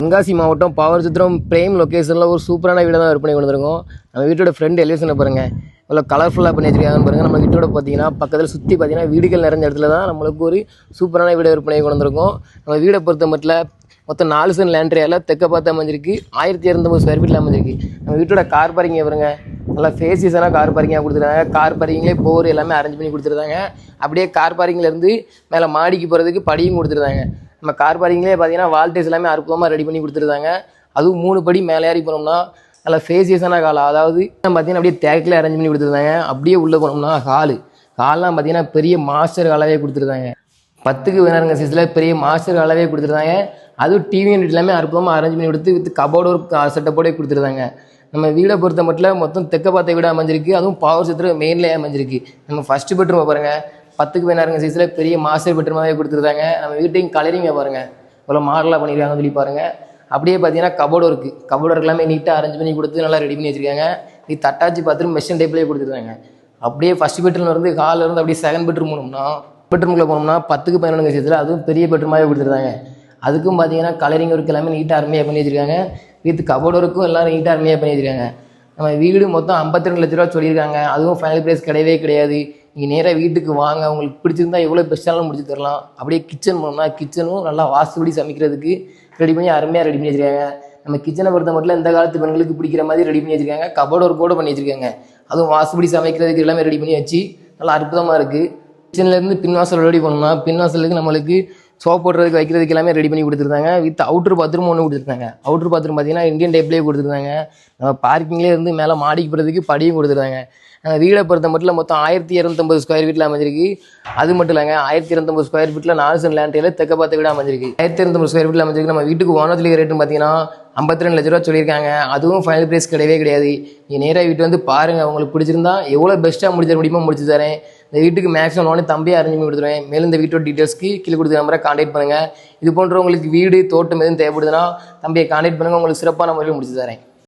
தென்காசி மாவட்டம் பாவரசத்திரம் பிரேம் லொக்கேஷனில் ஒரு சூப்பரான வீடை தான் விற்பனை கொண்டு வந்திருக்கோம். நம்ம வீட்டோட ஃப்ரெண்ட் எலிவேஷனை பாருங்கள், இவ்வளோ கலர்ஃபுல்லாக பண்ணி வச்சிருக்காங்கன்னு பாருங்கள். நம்ம வீட்டோட பார்த்தீங்கன்னா பக்கத்தில் சுற்றி பார்த்தீங்கன்னா வீடுகள் நிறைஞ்ச இடத்துல தான் நம்மளுக்கு ஒரு சூப்பரான வீடை விற்பனை கொண்டு வந்திருக்கோம். நம்ம வீடை பொறுத்த மட்டும் மொத்தம் 4 சென்ட் லேண்ட் ஏரியாவில் தெற்க பார்த்து அமைஞ்சிருக்கு. 1250 ஸ்கொயர் ஃபீட்டில் அமைஞ்சிருக்கு. நம்ம வீட்டோட கார் பார்க்கிங்கை பாருங்க, நல்லா ஃபேசியஸான கார் பார்க்கிங்காக கொடுத்துருக்காங்க. கார் பார்க்கிங்லேயே போர் எல்லாமே அரேஞ்ச் பண்ணி கொடுத்துருந்தாங்க. அப்படியே கார் பார்க்கிங்லேருந்து மேலே மாடிக்கு போகிறதுக்கு படியும் கொடுத்துருந்தாங்க. நம்ம கார் பார்க்கிங்லேயே பார்த்தீங்கன்னா வால்டேஜ் எல்லாமே அற்புதமாக ரெடி பண்ணி கொடுத்துருந்தாங்க. அதுவும் 3 படி மேலே ஏறி போனோம்னா நல்லா ஃபேசியஸான காலம், அதாவது பார்த்தீங்கன்னா அப்படியே தேக்கில் அரேஞ்ச் பண்ணி கொடுத்துருந்தாங்க. அப்படியே உள்ளே போனோம்னா ஹால்லாம் பார்த்தீங்கன்னா பெரிய மாஸ்டர் ஹாலாகவே கொடுத்துருந்தாங்க. 10க்கு 16 சைஸில் பெரிய மாஸ்டர் ஹாலாகவே கொடுத்துருந்தாங்க. அதுவும் டிவி யூனிட் எல்லாமே அற்புதமாக அரேஞ்ச் பண்ணி கொடுத்து வித் கபோர்டு ஒரு செட்டப்போடே கொடுத்துருந்தாங்க. நம்ம வீடை பொறுத்த மட்டும் மொத்தம் தெற்க பார்த்த வீடாக அமைஞ்சிருக்கு. அதுவும் பாவரசத்திரம் மெயின்லேயே அமைஞ்சிருக்கு. நம்ம ஃபஸ்ட்டு பெட்ரூமை பாருங்கள், 10க்கு 16 சைஸில் பெரிய மாஸ்டர் பெட்ரூமாகவே கொடுத்துருந்தாங்க. நம்ம வீட்டையும் கலரிங்கை பாருங்கள், இவ்வளோ மாடலாக பண்ணியிருக்காங்கன்னு சொல்லி பாருங்கள். அப்படியே பார்த்தீங்கன்னா கபோர்டு ஒர்க் எல்லாமே நீட்டாக அரேஞ்ச் பண்ணி கொடுத்து நல்லா ரெடி பண்ணி வச்சுருக்காங்க. இது தட்டாச்சு பாத்ரூம் மெஷின் டைப்லேயே கொடுத்துருக்காங்க. அப்படியே ஃபஸ்ட் பெட்ரூமில் இருந்து ஹாலில் இருந்து அப்படியே செகண்ட் பெட்ரூம் பெட்ரூமில் போனோம்னா 10க்கு 11 சைஸில் அதுவும் பெரிய பெட்ரூமாகவே கொடுத்துருந்தாங்க. அதுக்கும் பார்த்தீங்கன்னா கலரிங் ஒர்க் எல்லாமே நீட்டாக அருமையாக பண்ணி வச்சுருக்காங்க. வித் கபோர்டு ஒர்க்கும் எல்லோரும் நீட்டாக அருமையாக பண்ணி வச்சுருக்காங்க. நம்ம வீடு மொத்தம் 52 லட்ச ரூபா சொல்லியிருக்காங்க. அதுவும் ஃபைனல் ப்ரைஸ் கிடையவே கிடையாது. நீங்கள் நேராக வீட்டுக்கு வாங்க, உங்களுக்கு பிடிச்சிருந்தா எவ்வளோ பெஸ்ட்டாலும் முடிச்சு தரலாம். அப்படியே கிச்சன் போனோம்னா கிச்சனும் நல்லா வாஸ்துபடி சமைக்கிறதுக்கு ரெடி பண்ணி அருமையாக ரெடி பண்ணி வச்சுருக்காங்க. நம்ம கிச்சனை பொறுத்த மட்டும் இந்த காலத்து பெண்களுக்கு பிடிக்கிற மாதிரி ரெடி பண்ணி வச்சுருக்காங்க. கபோர்டு ஒர்க் கூட பண்ணி வச்சுருக்காங்க. அதுவும் வாஸ்துபடி சமைக்கிறதுக்கு எல்லாமே ரெடி பண்ணி வச்சு நல்லா அற்புதமாக இருக்குது. கிச்சன்லேருந்து பின்வாசல் ரெடி பண்ணோம்னா பின்வாசலுக்கு நம்மளுக்கு சோப் போடுறதுக்கு வைக்கிறதுக்கு எல்லாமே ரெடி பண்ணி கொடுத்துருந்தாங்க. வித் அவுட்ரு பாத்ரூம் ஒன்று கொடுத்துருந்தாங்க. அவுட்ரு பாத்ரூம் பார்த்தீங்கன்னா இந்தியன் டைப்லேயே கொடுத்துருந்தாங்க. நம்ம பார்க்கிங்லேயே இருந்து மேலே மாடிக்கு போகிறதுக்கு படியும் கொடுத்துருந்தாங்க. வீடை பொறுத்த மட்டும் மொத்தம் 1250 ஸ்கொயர் ஃபீட்டில் அமைஞ்சிருக்கு. அது மட்டும் இல்லைங்க, 1250 ஸ்கொயர் ஃபீட்டில் 4 சென்ட் லேண்ட் ஏரியாவில் தெற்க பார்த்த வீடு அமைஞ்சிருக்கு. 1250 ஸ்கொயர் ஃபீட்டில் அமைஞ்சிருக்கு. நம்ம வீட்டுக்கு ஓனர்ல ரேட்டுன்னு பார்த்தீங்கன்னா 52 லட்ச ரூபா சொல்லியிருக்காங்க. அதுவும் ஃபைனல் ப்ரைஸ் கிடையவே கிடையாது. நீங்கள் நேராக வீட்டு வந்து பாருங்கள், உங்களுக்கு பிடிச்சிருந்தா எவ்வளோ பெஸ்ட்டாக முடிச்சு தர முடியுமோ முடிச்சு தரேன். இந்த வீட்டுக்கு மேக்ஸிமம் லோனே தம்பியாக அரேஞ்ச் பண்ணி கொடுத்துருவேன். மேலும் இந்த வீட்டோட டீட்டெயில்ஸ்க்கு கீழே கொடுத்த நம்பரை கான்டாக்ட் பண்ணுங்கள். இது போன்ற உங்களுக்கு வீடு தோட்டம் எதுவும் தேவைப்படுதுன்னா தம்பியை கான்டாக்ட் பண்ணுங்கள், உங்களுக்கு சிறப்பான முறையில் முடிச்சு தரேன்.